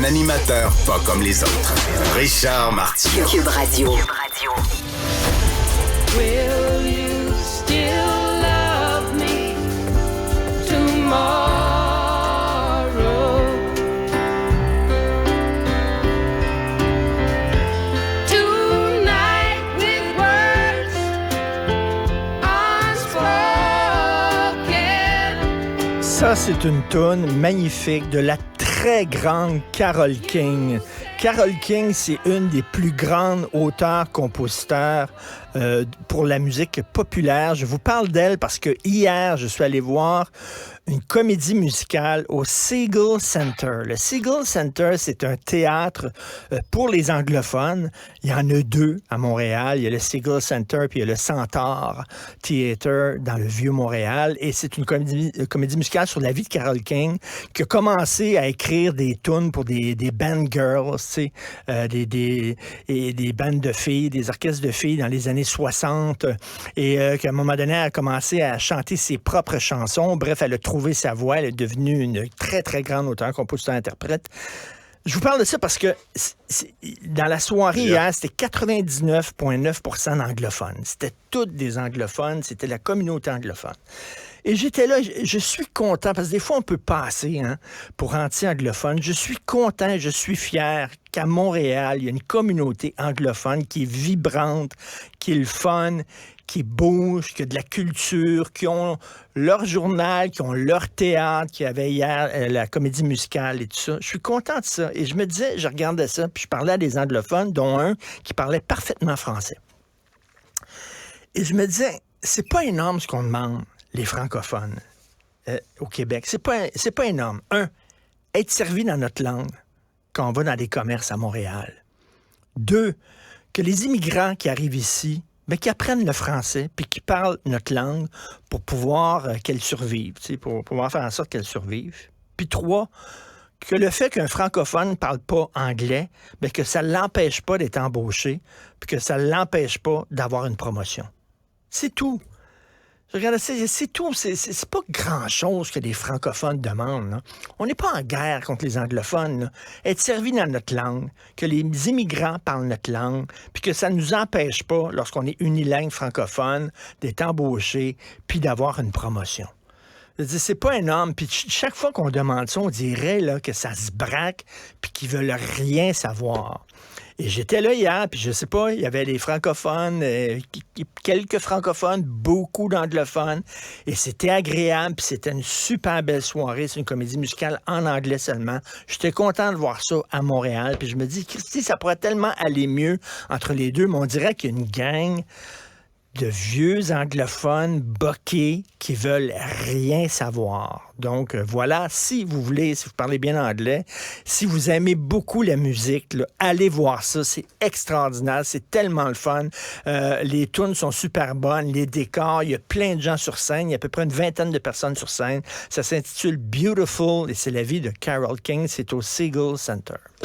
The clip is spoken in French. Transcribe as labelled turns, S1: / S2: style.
S1: Un animateur pas comme les autres. Richard Martin.
S2: Cube Radio.
S3: Will you still love me tomorrow? Tonight with words unspoken.
S4: Ça, c'est une toune magnifique de la très grande Carole King. Carole King, c'est une des plus grandes auteurs-compositeurs pour la musique populaire. Je vous parle d'elle parce que hier, je suis allé voir une comédie musicale au Segal Center. Le Segal Center, c'est un théâtre pour les anglophones. Il y en a deux à Montréal. Il y a le Segal Center puis il y a le Centaur Theatre dans le Vieux-Montréal. Et c'est une comédie musicale sur la vie de Carole King qui a commencé à écrire des tunes pour des band girls, tu sais, des bandes de filles, des orchestres de filles dans les années 60. Et qu'à un moment donné, elle a commencé à chanter ses propres chansons. Bref, elle a trouvé sa voix. Elle est devenue une très, très grande auteure, compositeur, interprète. Je vous parle de ça parce que dans la soirée hier, c'était 99,9% d'anglophones. C'était toutes des anglophones. C'était la communauté anglophone. Et j'étais là, je suis content, parce que des fois, on peut passer pour anti-anglophone. Je suis content, je suis fier qu'à Montréal, il y a une communauté anglophone qui est vibrante, qui est le fun, qui bouge, qui a de la culture, qui ont leur journal, qui ont leur théâtre, qui avait hier la comédie musicale et tout ça. Je suis content de ça. Et je me disais, je regardais ça, puis je parlais à des anglophones, dont un qui parlait parfaitement français. Et je me disais, c'est pas énorme ce qu'on demande, les francophones au Québec. C'est pas énorme. Être servi dans notre langue quand on va dans des commerces à Montréal. 2, que les immigrants qui arrivent ici, qui apprennent le français puis qui parlent notre langue pour pouvoir qu'elle survive, pour pouvoir faire en sorte qu'elle survive. Puis 3, que le fait qu'un francophone ne parle pas anglais, que ça ne l'empêche pas d'être embauché puis que ça ne l'empêche pas d'avoir une promotion. C'est tout. Regarde, c'est tout. C'est pas grand-chose que les francophones demandent. Là. On n'est pas en guerre contre les anglophones. Là. Être servi dans notre langue, que les immigrants parlent notre langue, puis que ça ne nous empêche pas, lorsqu'on est unilingue francophone, d'être embauché puis d'avoir une promotion. C'est pas énorme. Puis chaque fois qu'on demande ça, on dirait là, que ça se braque puis qu'ils veulent rien savoir. Et j'étais là hier, puis je sais pas, il y avait des francophones, quelques francophones, beaucoup d'anglophones, et c'était agréable, puis c'était une super belle soirée. C'est une comédie musicale en anglais seulement. J'étais content de voir ça à Montréal, puis je me dis, Christy, ça pourrait tellement aller mieux entre les deux, mais on dirait qu'il y a une gang de vieux anglophones boqués qui veulent rien savoir. Donc, voilà, si vous voulez, si vous parlez bien anglais, si vous aimez beaucoup la musique, là, allez voir ça, c'est extraordinaire, c'est tellement le fun. Les tunes sont super bonnes, les décors, il y a plein de gens sur scène, il y a à peu près une vingtaine de personnes sur scène. Ça s'intitule Beautiful et c'est la vie de Carole King, c'est au Segal Center.